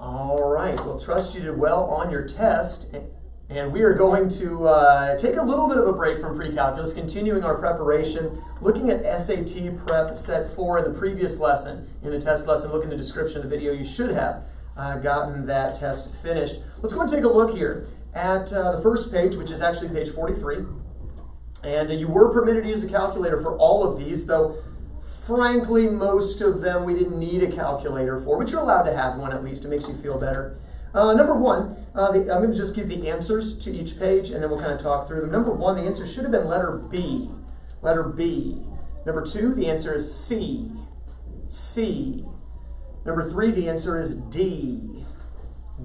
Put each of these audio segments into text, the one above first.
All right, well, trust you did well on your test. And we are going to take a little bit of a break from pre-calculus, continuing our preparation, looking at SAT Prep Set 4 in the previous lesson. In the test lesson, look in the description of the video. You should have gotten that test finished. Let's go and take a look here at the first page, which is actually page 43. And you were permitted to use a calculator for all of these, though frankly, most of them we didn't need a calculator for, but you're allowed to have one at least. It makes you feel better. Number one, I'm going to just give the answers to each page, and then we'll kind of talk through them. Number one, the answer should have been letter B. Letter B. Number two, the answer is C. C. Number three, the answer is D.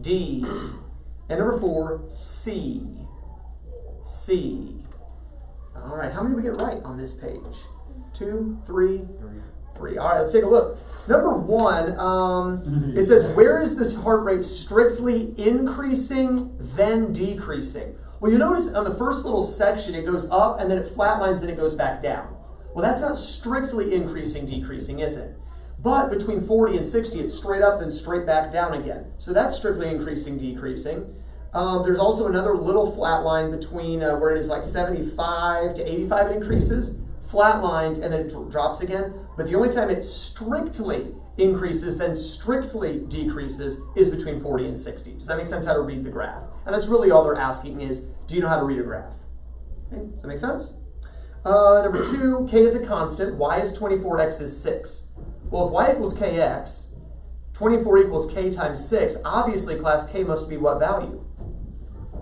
D. And number four, C. C. All right, how many did we get right on this page? 2, 3, 3. All right, let's take a look. Number one, it says, where is this heart rate strictly increasing, then decreasing? Well, you notice on the first little section, it goes up, and then it flatlines, then it goes back down. Well, that's not strictly increasing, decreasing, is it? But between 40 and 60, it's straight up and straight back down again. So that's strictly increasing, decreasing. There's also another little flat line between where it is like 75 to 85, it increases, flat lines, and then it drops again. But the only time it strictly increases, then strictly decreases, is between 40 and 60. Does that make sense how to read the graph? And that's really all they're asking is, do you know how to read a graph? Okay, does that make sense? Number two, k is a constant. Y is 24, x is 6. Well, if y equals kx, 24 equals k times 6, obviously class k must be what value?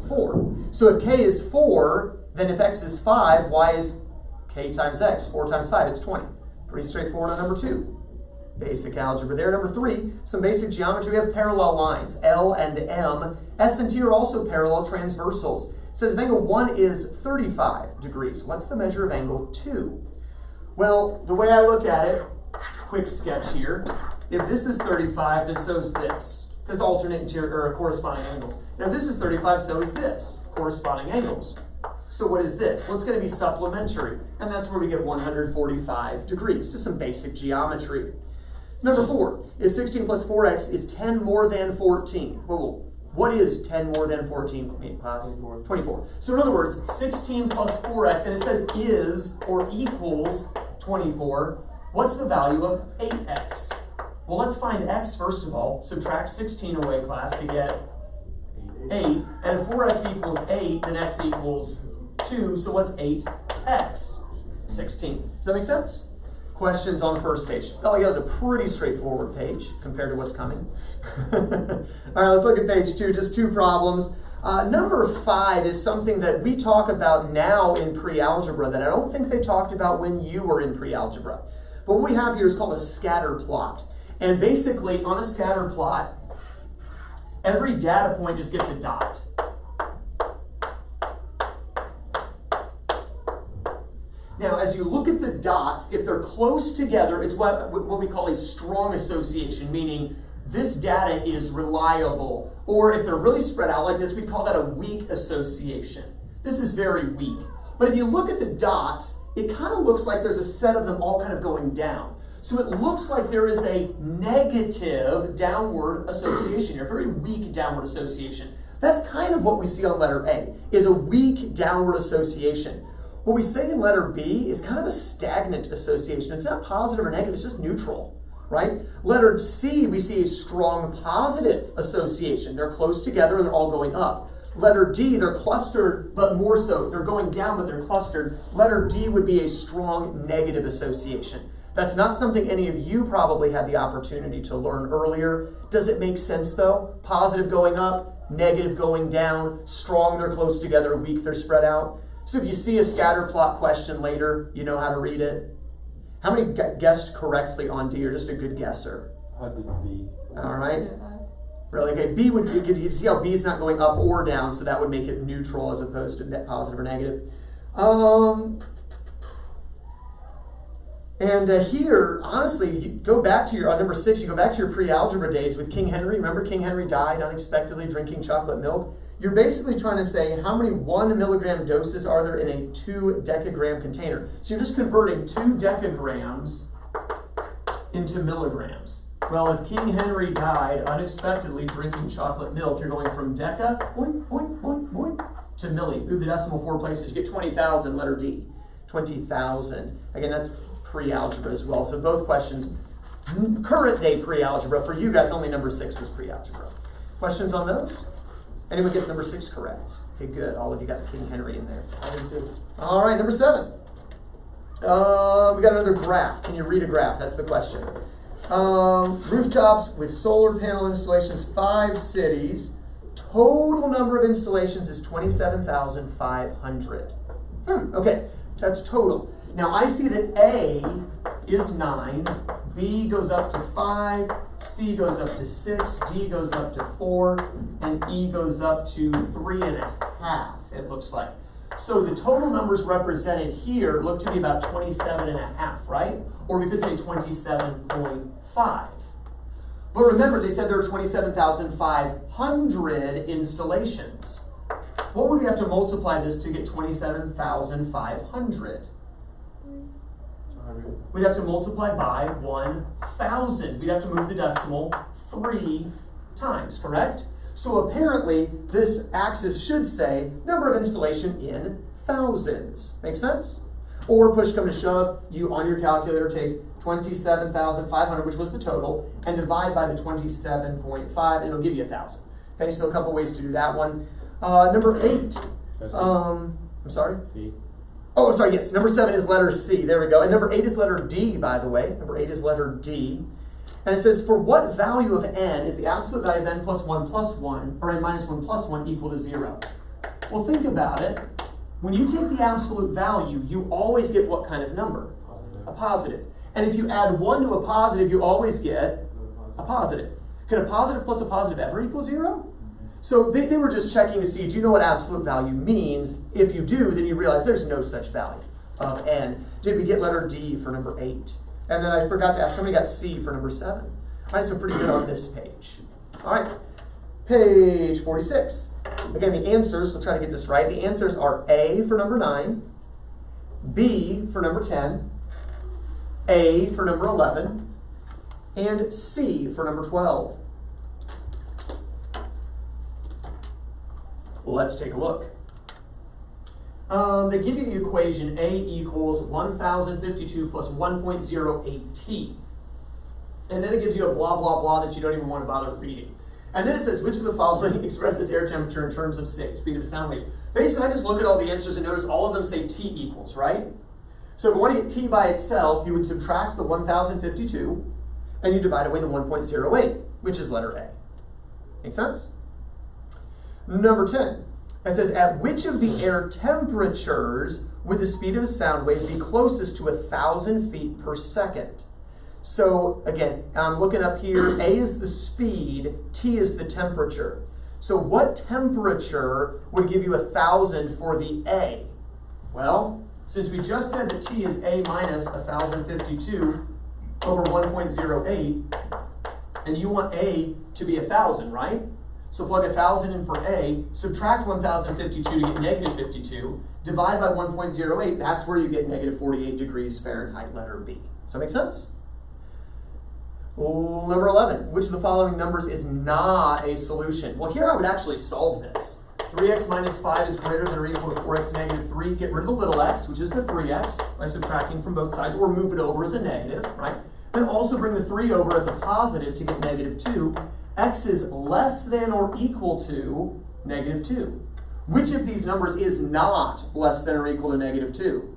4. So if k is 4, then if x is 5, y is k times x. 4 times 5, it's 20. Pretty straightforward on number two. Basic algebra there. Number three, some basic geometry. We have parallel lines, L and M. S and T are also parallel transversals. It says if angle 1 is 35 degrees, what's the measure of angle 2? Well, the way I look at it, quick sketch here, if this is 35, then so is this, because alternate interior or corresponding angles. Now if this is 35, so is this, corresponding angles. So what is this? Well, it's going to be supplementary, and that's where we get 145 degrees. Just some basic geometry. Number four, if 16 plus 4x is 10 more than 14. Well, what is 10 more than 14, class? 24. So in other words, 16 plus 4x, and it says is or equals 24. What's the value of 8x? Well, let's find x first of all. Subtract 16 away, class, to get 8. And if 4x equals 8, then x equals 2, so what's 8x? 16. Does that make sense? Questions on the first page. Felt like that was a pretty straightforward page compared to what's coming. All right, let's look at page 2, just 2 problems. Number 5 is something that we talk about now in pre-algebra that I don't think they talked about when you were in pre-algebra. But what we have here is called a scatter plot. And basically, on a scatter plot, every data point just gets a dot. Now, as you look at the dots, if they're close together, it's what we call a strong association, meaning this data is reliable. Or if they're really spread out like this, we call that a weak association. This is very weak. But if you look at the dots, it kind of looks like there's a set of them all kind of going down. So it looks like there is a negative downward association here, a very weak downward association. That's kind of what we see on letter A, is a weak downward association. What we say in letter B is kind of a stagnant association. It's not positive or negative, it's just neutral, right? Letter C, we see a strong positive association. They're close together and they're all going up. Letter D, they're clustered, but more so. They're going down, but they're clustered. Letter D would be a strong negative association. That's not something any of you probably had the opportunity to learn earlier. Does it make sense though? Positive going up, negative going down, strong, they're close together, weak, they're spread out. So if you see a scatter plot question later, you know how to read it. How many guessed correctly on D, or just a good guesser? I did B. All right. Really? Okay, B would give you see how B is not going up or down, so that would make it neutral as opposed to positive or negative. Here, honestly, you go back to on number 6, you go back to your pre-algebra days with King Henry. Remember King Henry died unexpectedly drinking chocolate milk? You're basically trying to say how many 1 milligram doses are there in a 2 decagram container. So you're just converting 2 decagrams into milligrams. Well, if King Henry died unexpectedly drinking chocolate milk, you're going from deca, boink, boink, boink, boink, to milli. Move the decimal 4 places, you get 20,000, letter D. 20,000. Again, that's pre-algebra as well. So both questions, current day pre-algebra. For you guys, only number 6 was pre-algebra. Questions on those? Anyone get number 6 correct? Okay, good. All of you got King Henry in there. I did too. All right, number 7. We got another graph. Can you read a graph? That's the question. Rooftops with solar panel installations, 5 cities. Total number of installations is 27,500. Okay, that's total. Now I see that A is 9, B goes up to 5, C goes up to 6, D goes up to 4, and E goes up to 3.5, it looks like. So the total numbers represented here look to be about 27.5, right? Or we could say 27.5. But remember, they said there were 27,500 installations. What would we have to multiply this to get 27,500? We'd have to multiply by 1,000. We'd have to move the decimal 3 times, correct? So apparently, this axis should say number of installation in thousands. Make sense? Or push come to shove, you on your calculator take 27,500, which was the total, and divide by the 27.5, and it'll give you 1,000. Okay, so a couple ways to do that one. Number 8. I'm sorry? C. Oh, sorry, yes. Number 7 is letter C. There we go. And number 8 is letter D, by the way. Number 8 is letter D. And it says, for what value of n is the absolute value of n plus 1 plus 1, or n minus 1 plus 1 equal to 0? Well, think about it. When you take the absolute value, you always get what kind of number? Positive. A positive. And if you add 1 to a positive, you always get a positive. Could a positive plus a positive ever equal 0? So they were just checking to see, do you know what absolute value means? If you do, then you realize there's no such value of n. Did we get letter D for number 8? And then I forgot to ask, how many got C for number 7? All right, so pretty good on this page. All right, page 46. Again, the answers, we'll try to get this right. The answers are A for number 9, B for number 10, A for number 11, and C for number 12. Let's take a look. They give you the equation A equals 1,052 plus 1.08t. And then it gives you a blah, blah, blah that you don't even want to bother reading. And then it says, which of the following expresses air temperature in terms of speed of sound wave? Basically, I just look at all the answers and notice all of them say T equals, right? So if you want to get T by itself, you would subtract the 1,052 and you divide away the 1.08, which is letter A. Make sense? Number 10. It says, at which of the air temperatures would the speed of the sound wave be closest to 1,000 feet per second? So again, I'm looking up here, A is the speed, T is the temperature. So what temperature would give you 1,000 for the A? Well, since we just said that T is A minus 1,052 over 1.08, and you want A to be 1,000, right? So plug 1,000 in for A, subtract 1,052 to get negative 52, divide by 1.08, that's where you get negative 48 degrees Fahrenheit, letter B. Does that make sense? Number 11, which of the following numbers is not a solution? Well, here I would actually solve this. 3x minus 5 is greater than or equal to 4x negative 3. Get rid of the little x, which is the 3x, by subtracting from both sides, or move it over as a negative, right? Then also bring the 3 over as a positive to get negative 2. X is less than or equal to negative 2. Which of these numbers is not less than or equal to negative 2?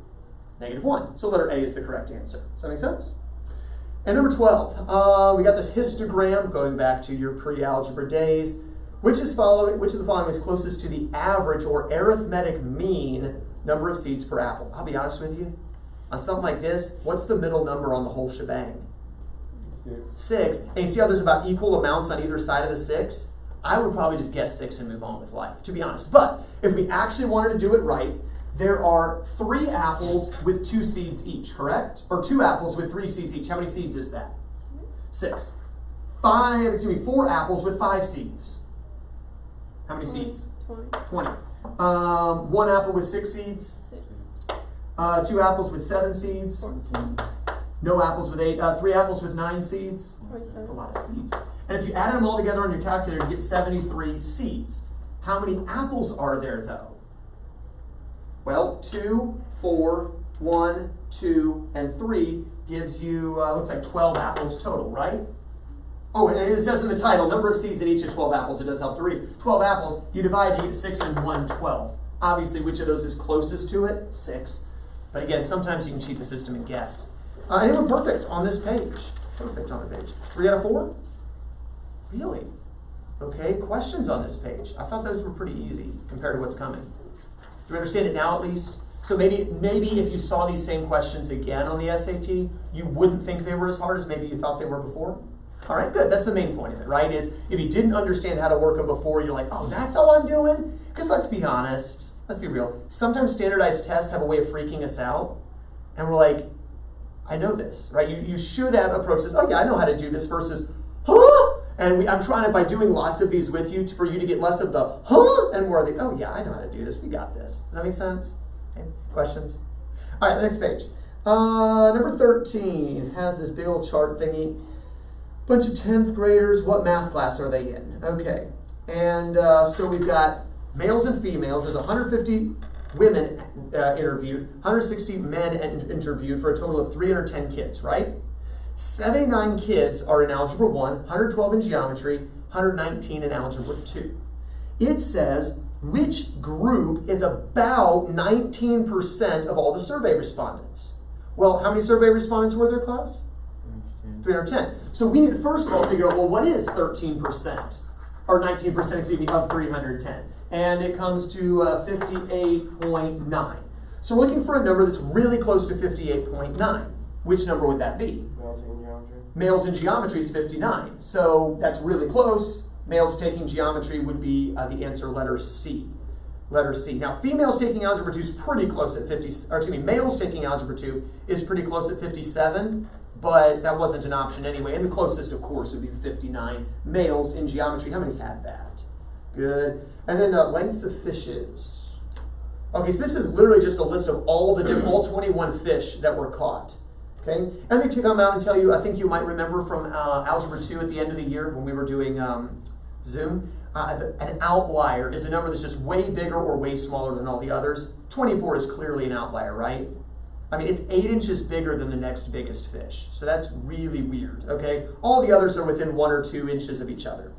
Negative 1. So letter A is the correct answer. Does that make sense? And number 12, we got this histogram going back to your pre-algebra days. Which of the following is closest to the average or arithmetic mean number of seeds per apple? I'll be honest with you. On something like this, what's the middle number on the whole shebang? 6. And you see how there's about equal amounts on either side of the 6? I would probably just guess 6 and move on with life, to be honest. But if we actually wanted to do it right, there are 3 apples with 2 seeds each, correct? Or 2 apples with 3 seeds each. How many seeds is that? 6. 4 apples with 5 seeds. How many seeds? 20. 1 apple with 6 seeds. 2 apples with 7 seeds. 14. No apples with 8. 3 apples with 9 seeds? That's a lot of seeds. And if you add them all together on your calculator, you get 73 seeds. How many apples are there, though? Well, 2, 4, 1, 2, and 3 gives you, looks like 12 apples total, right? Oh, and it says in the title, number of seeds in each of 12 apples. It does help to read. 12 apples, you divide, you get 6 and 1, 12. Obviously, which of those is closest to it? 6. But again, sometimes you can cheat the system and guess. Anyone perfect on this page? Perfect on the page. 3 out of 4? Really? Okay, questions on this page. I thought those were pretty easy compared to what's coming. Do we understand it now at least? So maybe if you saw these same questions again on the SAT, you wouldn't think they were as hard as maybe you thought they were before? All right, good. That's the main point of it, right? Is if you didn't understand how to work them before, you're like, oh, that's all I'm doing? Because let's be honest. Let's be real. Sometimes standardized tests have a way of freaking us out. And we're like, I know this, right? You should have approached this, oh yeah, I know how to do this versus, huh? And I'm trying to, by doing lots of these with you, for you to get less of the, huh? And more of the, oh yeah, I know how to do this. We got this. Does that make sense? Okay. Questions? All right, next page. Number 13 has this big old chart thingy. Bunch of 10th graders. What math class are they in? Okay. And so we've got males and females. There's 150 women interviewed, 160 men interviewed for a total of 310 kids, right? 79 kids are in Algebra 1, 112 in Geometry, 119 in Algebra 2. It says which group is about 19% of all the survey respondents. Well, how many survey respondents were there, class? 310. So we need to first of all figure out, well, what is 13%? Or 19%, excuse me, of 310? And it comes to 58.9. So we're looking for a number that's really close to 58.9. Which number would that be? Males in geometry. Males in geometry is 59. So that's really close. Males taking geometry would be the answer, letter C. Letter C. Now, females taking algebra 2 is pretty close at 50, or excuse me, males taking algebra 2 is pretty close at 57, but that wasn't an option anyway. And the closest, of course, would be 59. Males in geometry, how many had that? Good. And then lengths of fishes. Okay, so this is literally just a list of all 21 fish that were caught. Okay, and they come out and tell you, I think you might remember from Algebra 2 at the end of the year when we were doing Zoom, an outlier is a number that's just way bigger or way smaller than all the others. 24 is clearly an outlier, right? I mean, it's 8 inches bigger than the next biggest fish. So that's really weird, okay? All the others are within 1 or 2 inches of each other.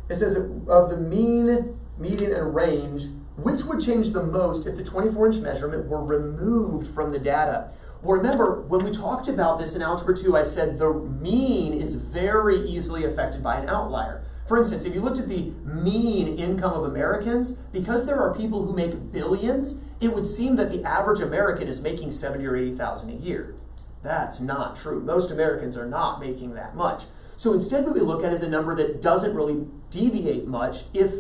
It says of the mean, median, and range, which would change the most if the 24-inch measurement were removed from the data? Well, remember, when we talked about this in Algebra 2, I said the mean is very easily affected by an outlier. For instance, if you looked at the mean income of Americans, because there are people who make billions, it would seem that the average American is making $70,000 or $80,000 a year. That's not true. Most Americans are not making that much. So instead, what we look at is a number that doesn't really deviate much if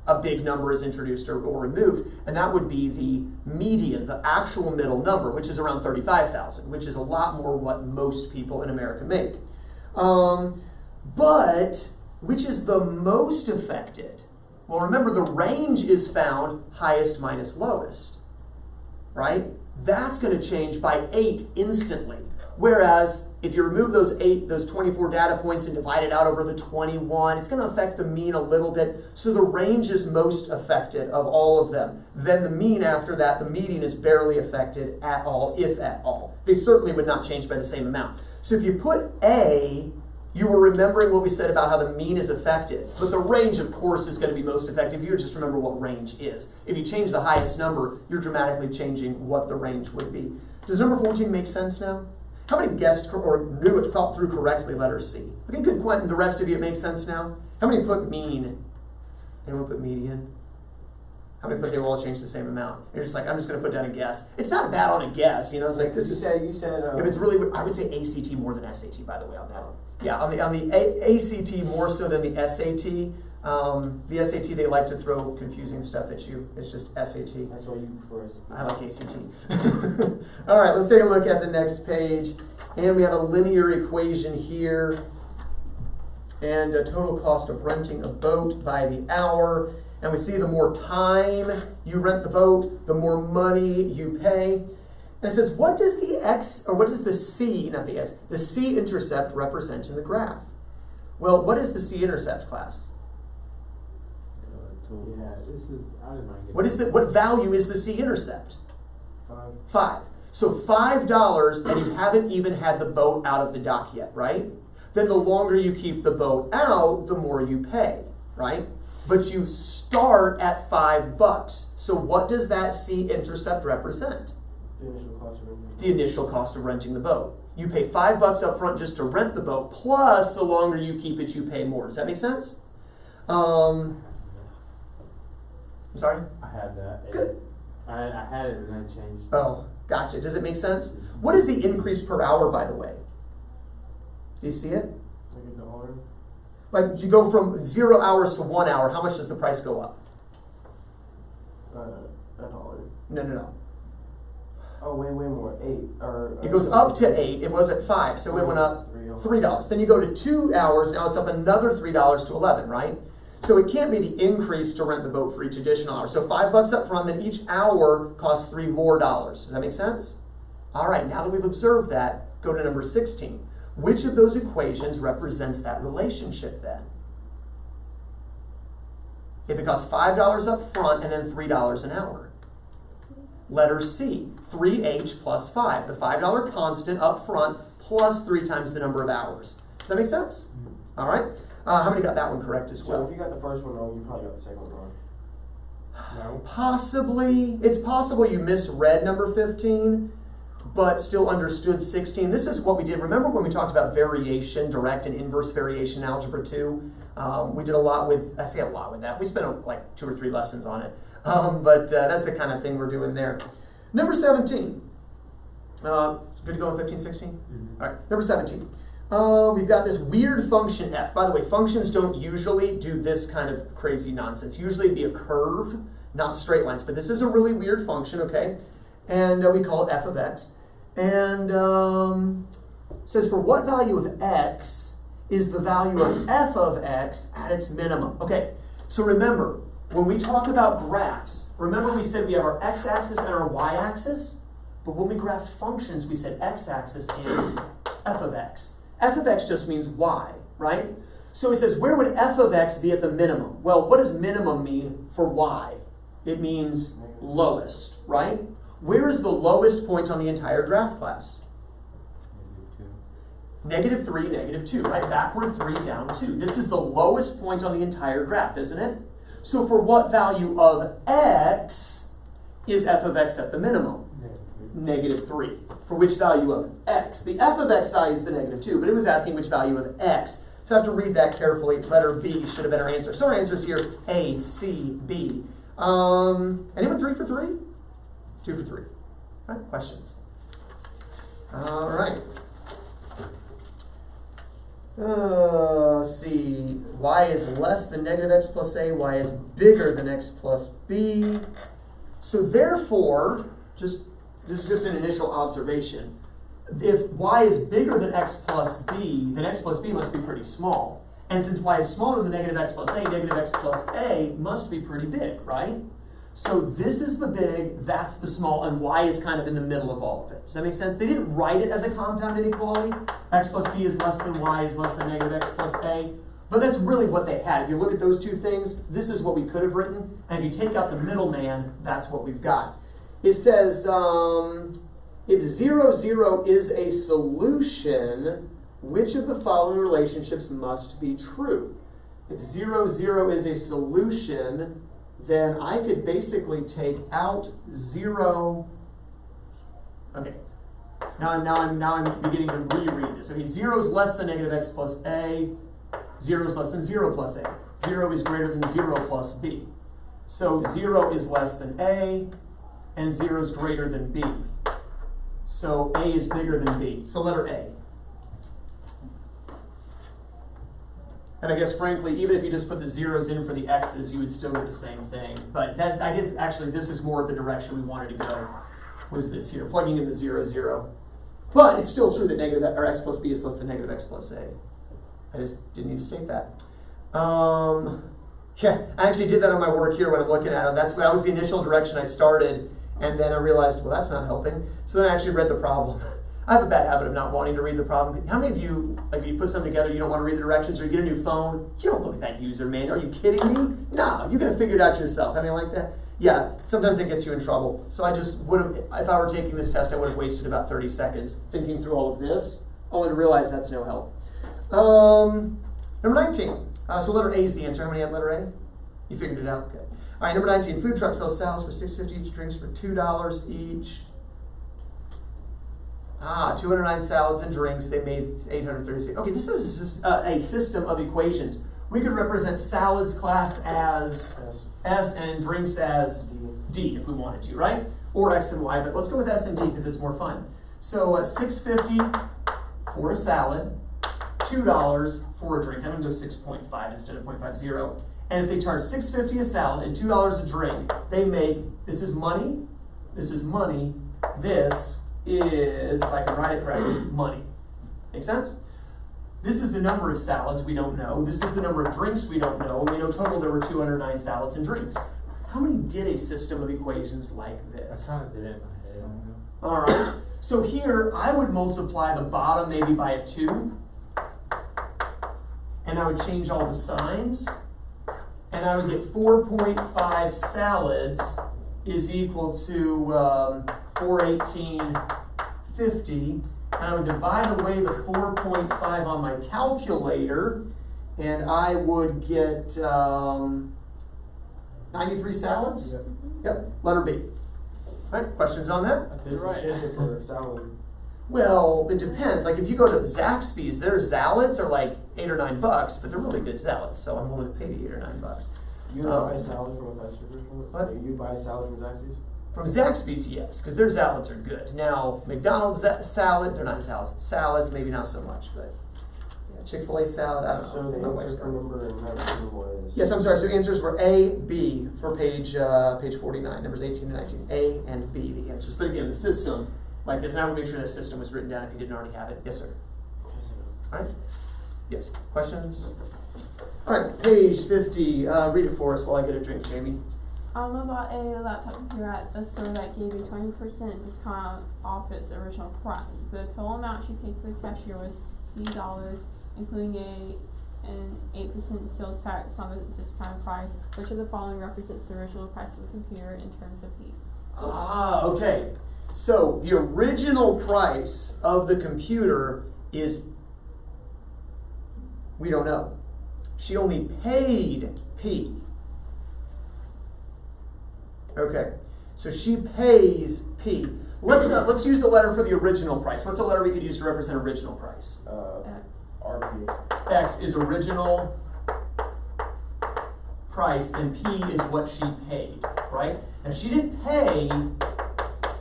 a big number is introduced or removed, and that would be the median, the actual middle number, which is around 35,000, which is a lot more what most people in America make. But which is the most affected? Well, remember, the range is found highest minus lowest, right? That's going to change by 8 instantly. Whereas if you remove those 24 data points and divide it out over the 21, it's going to affect the mean a little bit. So the range is most affected of all of them. Then the mean after that, the median is barely affected at all, if at all. They certainly would not change by the same amount. So if you put A, you were remembering what we said about how the mean is affected. But the range, of course, is going to be most effective. You just remember what range is. If you change the highest number, you're dramatically changing what the range would be. Does number 14 make sense now? How many guessed or knew it, thought through correctly letter C? Okay, good, Quentin. The rest of you, it makes sense now? How many put mean? Anyone put median? How many put they will all change the same amount? You're just like, I'm just going to put down a guess. It's not bad on a guess, you know. It's like this. You said. If it's really, I would say ACT more than SAT, by the way, on that. Yeah, on the ACT more so than the SAT. The SAT, they like to throw confusing stuff at you. It's just SAT. That's what you prefer. I like ACT. All right, let's take a look at the next page. And we have a linear equation here. And a total cost of renting a boat by the hour. And we see the more time you rent the boat, the more money you pay. And it says, what does the x, or what does the c, not the x, the c-intercept represent in the graph? Well, what is the c-intercept, class? Yeah, this is, I didn't mind What value is the c-intercept? 5. 5. So $5, and you haven't even had the boat out of the dock yet, right? Then the longer you keep the boat out, the more you pay, right? But you start at $5. So what does that c-intercept represent? The initial cost of renting. The initial cost of renting the boat. You pay $5 up front just to rent the boat, plus the longer you keep it, you pay more. Does that make sense? I'm sorry? I had that. Good. I had it and then changed. Oh, gotcha. Does it make sense? What is the increase per hour, by the way? Do you see it? Like $1. Like you go from 0 hours to 1 hour, how much does the price go up? $1. No. Oh, way more. 8. It goes up to 8. It was at 5, so it went up $3. Then you go to 2 hours. Now it's up another $3 to 11, right? So it can't be the increase to rent the boat for each additional hour. So $5 up front, then each hour costs $3 more. Does that make sense? All right. Now that we've observed that, go to number 16. Which of those equations represents that relationship then? If it costs $5 up front and then $3 an hour. Letter C, 3h plus 5. The $5 constant up front plus 3 times the number of hours. Does that make sense? All right. How many got that one correct as well? So if you got the first one wrong, you probably got the second one wrong. No? Possibly. It's possible you misread number 15, but still understood 16. This is what we did. Remember when we talked about variation, direct and inverse variation in Algebra 2? We did a lot with, I say a lot with that. We spent like 2 or 3 lessons on it. But that's the kind of thing we're doing there. Number 17. Good to go in 15, 16? Mm-hmm. All right, number 17. We've got this weird function f. By the way, functions don't usually do this kind of crazy nonsense. Usually it'd be a curve, not straight lines. But this is a really weird function, okay? And we call it f of x. And it says, for what value of x is the value of f of x at its minimum? Okay, so remember, when we talk about graphs, remember we said we have our x-axis and our y-axis? But when we graphed functions, we said x-axis and f of x. F of x just means y, right? So it says, where would f of x be at the minimum? Well, what does minimum mean for y? It means lowest, right? Where is the lowest point on the entire graph, class? -3, -2, right? Backward 3, down 2. This is the lowest point on the entire graph, isn't it? So for what value of x is f of x at the minimum? -3. For which value of x? The f of x value is the -2, but it was asking which value of x. So I have to read that carefully. Letter B should have been our answer. So our answer is here, A, C, B. Anyone 3 for 3? 2 for 3. All right, questions? All right. Let's see. Y is less than -x plus a. Y is bigger than x plus b. So therefore, this is just an initial observation. If y is bigger than x plus b, then x plus b must be pretty small. And since y is smaller than -x plus a, -x plus a must be pretty big, right? So this is the big, that's the small, and y is kind of in the middle of all of it. Does that make sense? They didn't write it as a compound inequality. X plus b is less than y is less than -x plus a. But that's really what they had. If you look at those two things, this is what we could have written. And if you take out the middleman, that's what we've got. It says, if 0, 0 is a solution, which of the following relationships must be true? If 0, 0 is a solution, then I could basically take out 0. Okay. Now I'm beginning to reread this. Okay, 0 is less than -x plus a. 0 is less than 0 plus a. 0 is greater than 0 plus b. So 0 is less than a, and 0 is greater than b. So a is bigger than b. So letter A. And I guess, frankly, even if you just put the zeros in for the x's, you would still get the same thing. But that actually, this is more the direction we wanted to go, was this here, plugging in the 0, 0. But it's still true that x plus b is less than -x plus a. I just didn't need to state that. Yeah, I actually did that on my work here when I'm looking at it. That was the initial direction I started. And then I realized, well, that's not helping. So then I actually read the problem. I have a bad habit of not wanting to read the problem. How many of you, like, you put something together, you don't want to read the directions, or you get a new phone, you don't look at that user manual. Are you kidding me? No, you got to figure it out yourself. I mean, like that. Yeah, sometimes it gets you in trouble. So I just would have, if I were taking this test, I would have wasted about 30 seconds thinking through all of this, only to realize that's no help. Number 19. So letter A is the answer. How many had letter A? You figured it out? Okay. All right, number 19. Food truck sells salads for $6.50 each, drinks for $2 each. 209 salads and drinks. They made 836. Okay, this is a system of equations. We could represent salads class as S and drinks as D if we wanted to, right? Or X and Y, but let's go with S and D because it's more fun. So $6.50 for a salad, $2 for a drink. I'm going to go 6.5 instead of 0.50. And if they charge $6.50 a salad and $2 a drink, they make, this is money, this is, if I can write it correctly, money. Make sense? This is the number of salads we don't know. This is the number of drinks we don't know. And we know total there were 209 salads and drinks. How many did a system of equations like this? I kind of did it in my head. All right. So here, I would multiply the bottom maybe by a 2. And I would change all the signs. And I would get 4.5 salads is equal to 418.50. And I would divide away the 4.5 on my calculator, and I would get 93 salads? Yep. Yep, letter B. All right, questions on that? I think right. Answer for salad. Well, it depends. Like if you go to Zaxby's, their salads are like $8 or $9, but they're really good salads, so I'm willing to pay the $8 or $9. You buy salad from a fast food restaurant? What? You buy salad from Zaxby's? From Zaxby's, yes, because their salads are good. Now, McDonald's salad, they're not salads. Salads, maybe not so much, but yeah, Chick-fil-A salad, I don't know. So the answer for number 19 was... Yes, I'm sorry. So answers were A, B for page 49, numbers 18 and 19. A and B, the answers. But again, the system like this, and I would make sure the system was written down if you didn't already have it. Yes, sir. All right. Yes. Questions? All right. Page 50. Read it for us while I get a drink, Jamie. I bought a laptop computer at a store that gave a 20% discount off its original price. The total amount she paid to the cashier was $80, including an 8% sales tax on the discounted price. Which of the following represents the original price of the computer in terms of fees? Okay. So the original price of the computer is, we don't know. She only paid P. Okay, so she pays P. Let's use a letter for the original price. What's a letter we could use to represent original price? RP. X is original price, and P is what she paid, right? Now she didn't pay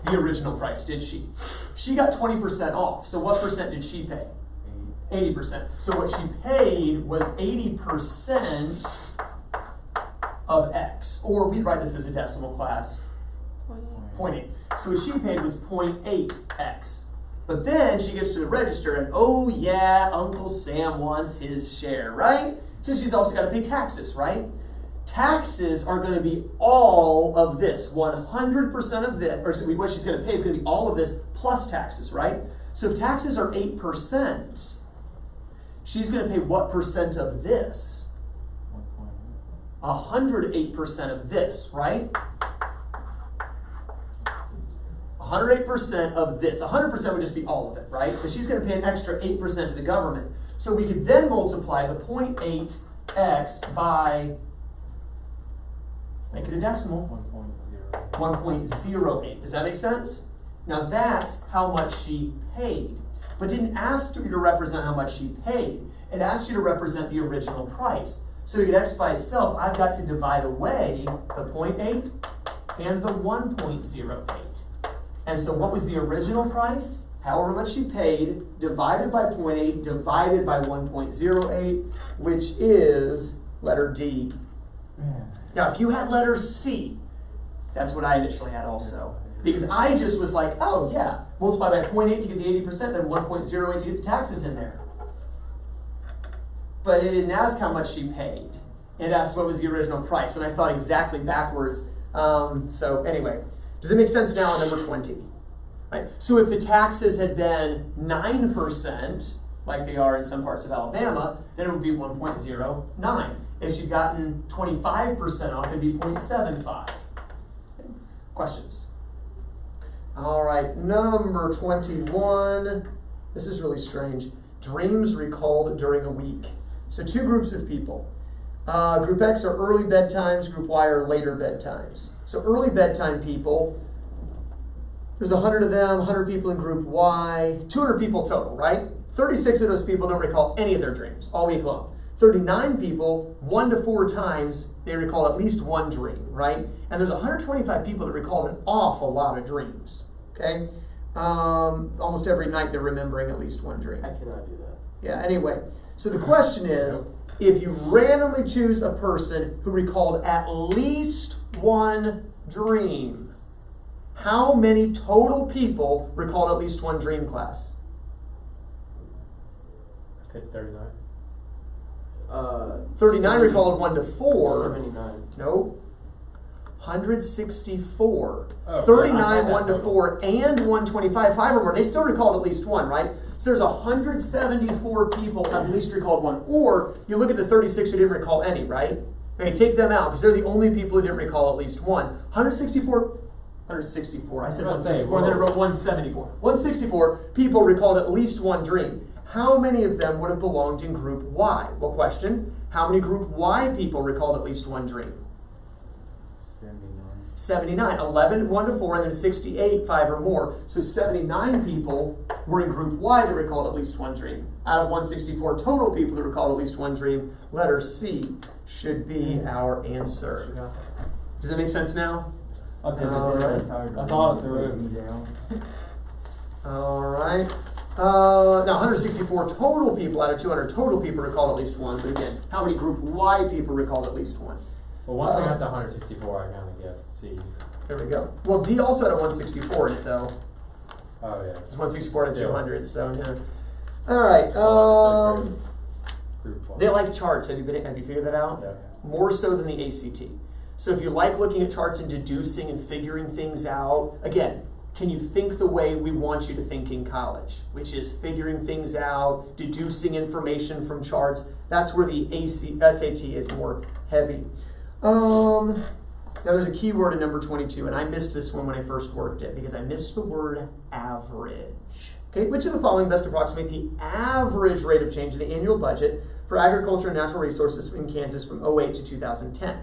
the original price, did she? She got 20% off. So what percent did she pay? 80%. So what she paid was 80% of X, or we'd write this as a decimal class, 0.8. So what she paid was 0.8X. But then she gets to the register and, oh yeah, Uncle Sam wants his share, right? So she's also got to pay taxes, right? Taxes are going to be all of this, 100% of this, or what she's going to pay is going to be all of this plus taxes, right? So if taxes are 8%, she's going to pay what percent of this? 108% of this, right? 108% of this. 100% would just be all of it, right? Because she's going to pay an extra 8% to the government. So we could then multiply the 0.8x by, make it a decimal, 1.08. Does that make sense? Now that's how much she paid. But didn't ask you to represent how much she paid. It asked you to represent the original price. So to get x by itself, I've got to divide away the 0.8 and the 1.08. And so what was the original price? However much she paid, divided by 0.8, divided by 1.08, which is letter D. Now, if you had letter C, that's what I initially had also. Because I just was like, oh yeah, multiply by 0.8 to get the 80%, then 1.08 to get the taxes in there. But it didn't ask how much she paid. It asked what was the original price, and I thought exactly backwards. So anyway, Does it make sense now on number 20? Right. So if the taxes had been 9%, like they are in some parts of Alabama, then it would be 1.09. If she'd gotten 25% off, it'd be 0.75. Questions? All right, number 21. This is really strange. Dreams recalled during a week. So two groups of people. Group X are early bedtimes, Group Y are later bedtimes. So early bedtime people, there's 100 of them, 100 people in Group Y, 200 people total, right? 36 of those people don't recall any of their dreams all week long. 39 people, 1 to 4 times, they recall at least one dream, right? And there's 125 people that recall an awful lot of dreams, okay? Almost every night they're remembering at least one dream. I cannot do that. Yeah, anyway, so the question is, if you randomly choose a person who recalled at least one dream, how many total people recalled at least one dream, class? I picked 39. 39 recalled 1 to 4. 79. Nope. 164. Oh, 39, yeah, 1 to 4, and 125, 5 or more. They still recalled at least one, right? So there's 174 people at least recalled one. Or you look at the 36 who didn't recall any, right? Okay, take them out because they're the only people who didn't recall at least one. 164. I said 164, and then I wrote 174. 164 people recalled at least one dream. How many of them would have belonged in Group Y? Well, question, how many Group Y people recalled at least one dream? 79. 11, 1 to 4, and then 68, 5 or more. So 79 people were in Group Y that recalled at least one dream. Out of 164 total people that recalled at least one dream, letter C should be our answer. Does that make sense now? I thought through. All right. Now 164 total people out of 200 total people recalled at least one. But again, how many Group Y people recalled at least one? Well, once I got to 164, I kind of guessed C. There we go. Well, D also had a 164 in it, though. Oh, yeah. It's 164 to Yeah. 200, so yeah. All right. Group one. They like charts. Have you figured that out? Yeah. More so than the ACT. So if you like looking at charts and deducing and figuring things out, again, can you think the way we want you to think in college, which is figuring things out, deducing information from charts? That's where the SAT is more heavy. Now there's a key word in number 22, and I missed this one when I first worked it because I missed the word average. Okay, which of the following best approximate the average rate of change in the annual budget for agriculture and natural resources in Kansas from 08 to 2010?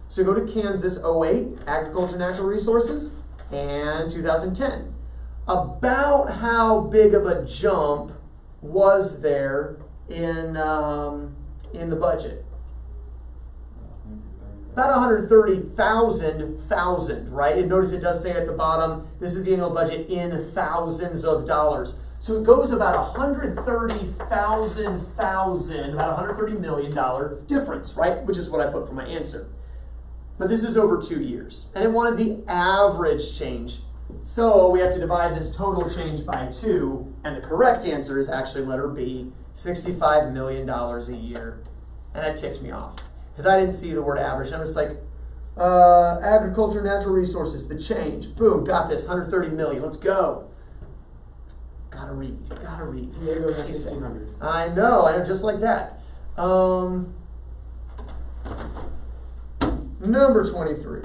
So go to Kansas 08, agriculture and natural resources, and 2010. About how big of a jump was there in the budget? About 130,000, right? And notice it does say at the bottom, this is the annual budget in thousands of dollars. So it goes about about $130 million difference, right? Which is what I put for my answer. But this is over 2 years. And it wanted the average change. So we have to divide this total change by 2, and the correct answer is actually letter B, $65 million a year. And that ticked me off, because I didn't see the word average. And I was like, agriculture, natural resources, the change. Boom, got this, 130 million, let's go. Gotta read. Yeah, go to 1600. I know, just like that. Number 23.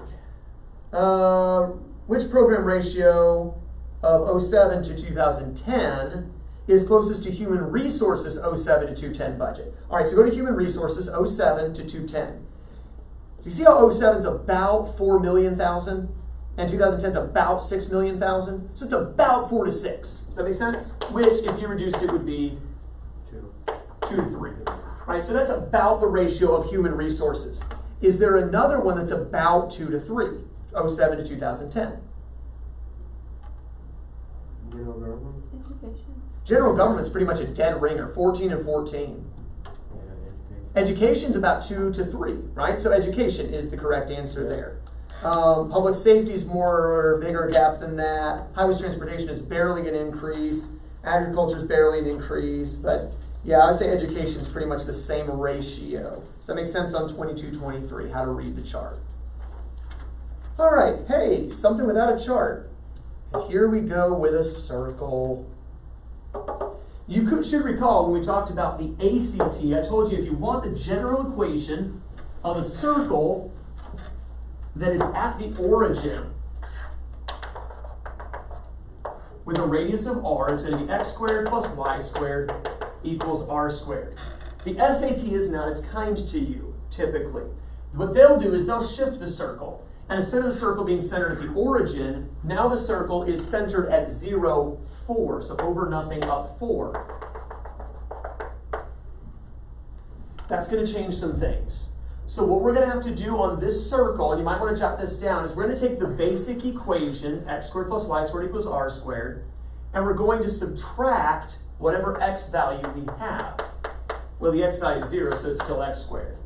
Which program ratio of 07 to 2010 is closest to human resources 07 to 210 budget? All right, so go to human resources 07 to 210. Do you see how 07 is about 4 million thousand and 2010 is about 6 million thousand? So it's about 4 to 6. Does that make sense? Which, if you reduced it, would be 2 to 3. Right, so that's about the ratio of human resources. Is there another one that's about 2 to 3, 07 to 2010? General government? Education. General government's pretty much a dead ringer, 14 and 14. Education's about 2 to 3, right? So education is the correct answer there. Public safety is more bigger gap than that. Highways transportation is barely an increase. Agriculture is barely an increase, but yeah, I'd say education is pretty much the same ratio. Does that make sense on 22, 23, how to read the chart? All right, hey, something without a chart. And here we go with a circle. You should recall when we talked about the ACT, I told you if you want the general equation of a circle that is at the origin with a radius of r, it's going to be x squared plus y squared equals r squared. The SAT is not as kind to you, typically. What they'll do is they'll shift the circle. And instead of the circle being centered at the origin, now the circle is centered at 0, 4. So over nothing, up 4. That's going to change some things. So what we're going to have to do on this circle, and you might want to jot this down, is we're going to take the basic equation, x squared plus y squared equals r squared, and we're going to subtract whatever x value we have. Well, the x value is 0, so it's still x squared.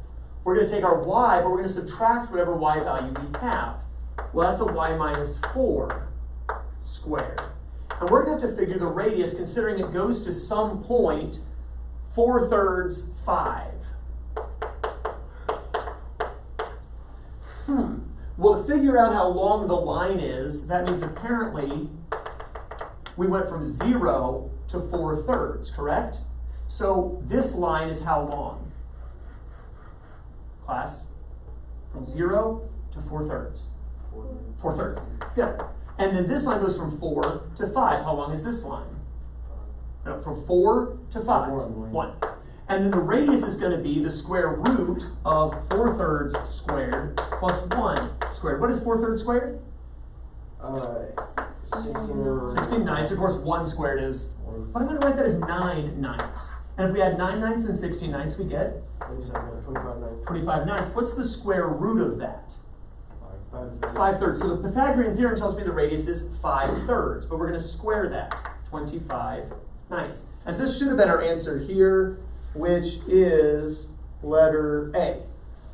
We're going to take our y, but we're going to subtract whatever y value we have. Well, that's a y minus 4 squared. And we're going to have to figure the radius, considering it goes to some point 4/3, 5. Well, to figure out how long the line is, that means apparently we went from 0 to 4/3, correct? So this line is how long? Class? From 0 to 4/3. 4/3. Good. And then this line goes from 4 to 5. How long is this line? No, from 4 to 5. 1. And then the radius is going to be the square root of 4/3 squared plus 1 squared. What is 4/3 squared? 16 ninths. Of course, 1 squared is, but I'm going to write that as 9 ninths. And if we add 9 ninths and 16 ninths, we get 25 ninths. What's the square root of that? 5/3. So the Pythagorean theorem tells me the radius is 5/3, but we're going to square that, 25 ninths. As this should have been our answer here, which is letter A.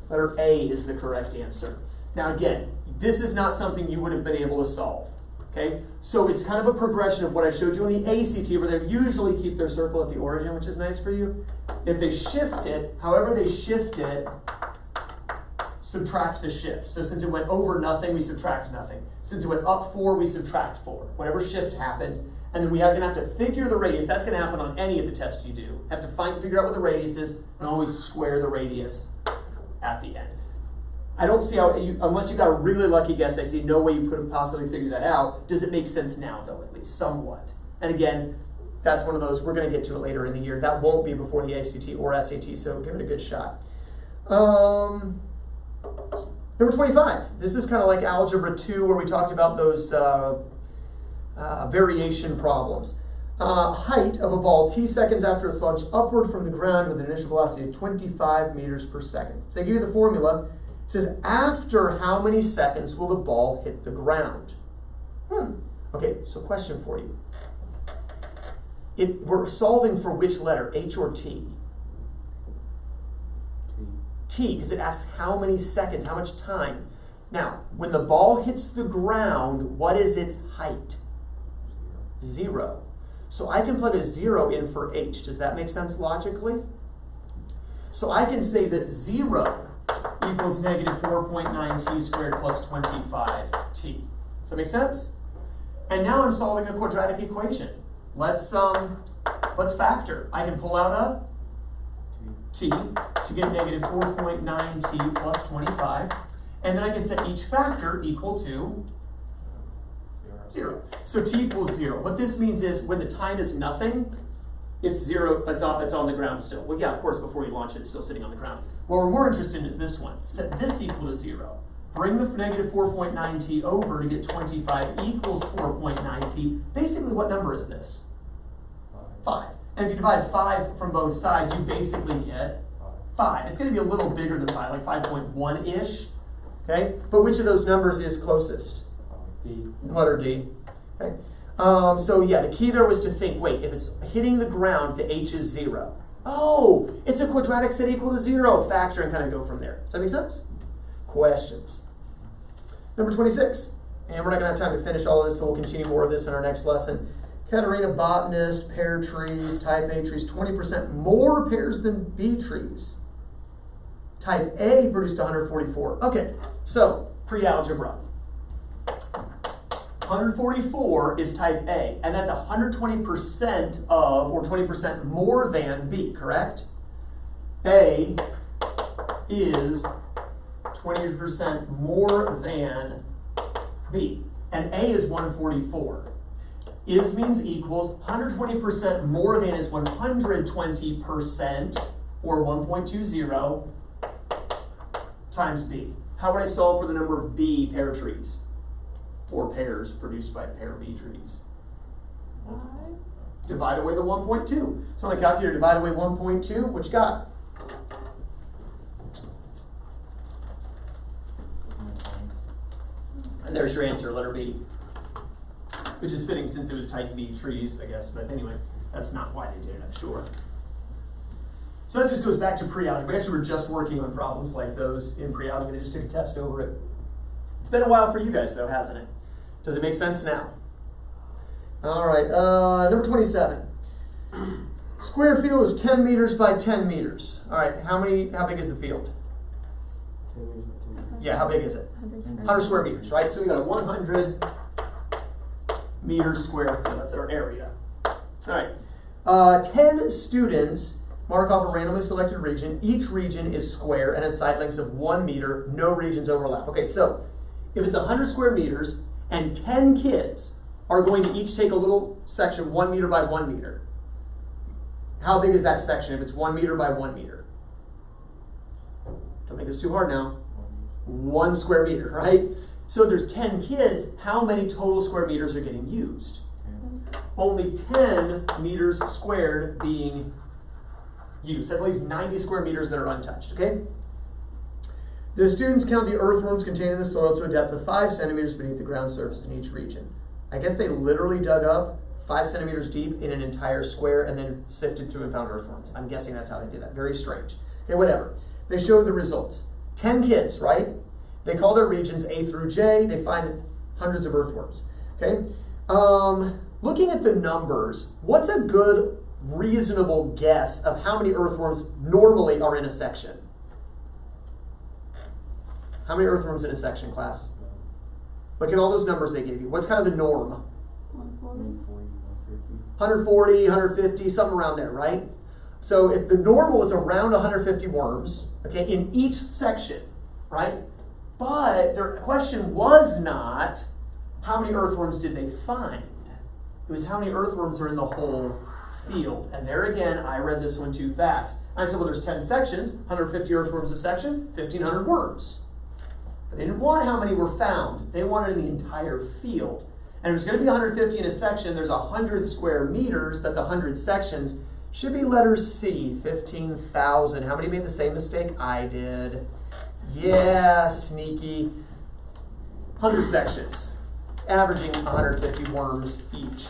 Letter A is the correct answer. Now again, this is not something you would have been able to solve. Okay, so it's kind of a progression of what I showed you in the ACT, where they usually keep their circle at the origin, which is nice for you. If they shift it, however they shift it, subtract the shift. So since it went over nothing, we subtract nothing. Since it went up 4, we subtract 4. Whatever shift happened, and then we are going to have to figure the radius. That's going to happen on any of the tests you do. Have to figure out what the radius is, and always square the radius at the end. I don't see how, unless you got a really lucky guess, I see no way you could have possibly figured that out. Does it make sense now, though, at least, somewhat? And again, that's one of those, we're going to get to it later in the year. That won't be before the ACT or SAT, so give it a good shot. Number 25. This is kind of like Algebra 2, where we talked about those variation problems. Height of a ball t seconds after it's launched upward from the ground with an initial velocity of 25 meters per second. So they give you the formula. It says, after how many seconds will the ball hit the ground? Okay, so question for you. We're solving for which letter, H or T? T, because it asks how many seconds, how much time. Now, when the ball hits the ground, what is its height? 0. So I can plug a 0 in for H. Does that make sense logically? So I can say that 0 equals negative 4.9 t squared plus 25t. Does that make sense? And now I'm solving a quadratic equation. Let's factor. I can pull out a t to get negative 4.9t plus 25. And then I can set each factor equal to 0. So t equals 0. What this means is when the time is nothing, it's 0, it's on the ground still. Well, yeah, of course, before you launch it, it's still sitting on the ground. What we're more interested in is this one. Set this equal to 0. Bring the negative 4.9t over to get 25 equals 4.9t. Basically, what number is this? 5. And if you divide 5 from both sides, you basically get 5. It's going to be a little bigger than 5, like 5.1-ish. Okay? But which of those numbers is closest? D. Letter D. Okay. So yeah, the key there was to think, wait, if it's hitting the ground, the H is 0. Oh, it's a quadratic set equal to 0. Factor and kind of go from there. Does that make sense? Questions? Number 26. And we're not going to have time to finish all of this, so we'll continue more of this in our next lesson. Catarrhina botanist, pear trees, type A trees, 20% more pears than B trees. Type A produced 144. Okay, so pre-algebra. 144 is type A, and that's 120% of, or 20% more than B, correct? A is 20% more than B, and A is 144. Is means equals, 120% more than is 120%, or 1.20, times B. How would I solve for the number of B pair trees? Or pairs produced by pair B trees? Divide away the 1.2. So on the calculator, divide away 1.2, what you got? And there's your answer, letter B. Which is fitting since it was type B trees, I guess. But anyway, that's not why they did it, I'm sure. So that just goes back to pre-algebra. We actually were just working on problems like those in pre-algebra. I just took a test over it. It's been a while for you guys, though, hasn't it? Does it make sense now? All right, number 27. Square field is 10 meters by 10 meters. All right, how big is the field? Yeah, how big is it? 100 square meters, right? So we got a 100 meter square field. That's our area. All right. 10 students mark off a randomly selected region. Each region is square and has side lengths of 1 meter. No regions overlap. Okay, so if it's 100 square meters and 10 kids are going to each take a little section 1 meter by 1 meter, how big is that section if it's 1 meter by 1 meter? Don't make this too hard now. 1 square meter, right? So if there's 10 kids, how many total square meters are getting used? Only 10 meters squared being used. That leaves 90 square meters that are untouched, okay? The students count the earthworms contained in the soil to a depth of 5 centimeters beneath the ground surface in each region. I guess they literally dug up 5 centimeters deep in an entire square and then sifted through and found earthworms. I'm guessing that's how they did that. Very strange. Okay, whatever. They show the results. 10 kids, right? They call their regions A through J. They find hundreds of earthworms. Okay? Looking at the numbers, what's a good, reasonable guess of how many earthworms normally are in a section? How many earthworms in a section, class? Look at all those numbers they gave you. What's kind of the norm? 140, 150, something around there, right? So if the normal is around 150 worms, okay, in each section, right? But their question was not how many earthworms did they find. It was how many earthworms are in the whole field. And there again, I read this one too fast. I said, well, there's 10 sections, 150 earthworms a section, 1,500 worms. But they didn't want how many were found. They wanted in the entire field. And if it's going to be 150 in a section, there's 100 square meters, that's 100 sections. Should be letter C, 15,000. How many made the same mistake? I did. Yeah, sneaky. 100 sections, averaging 150 worms each.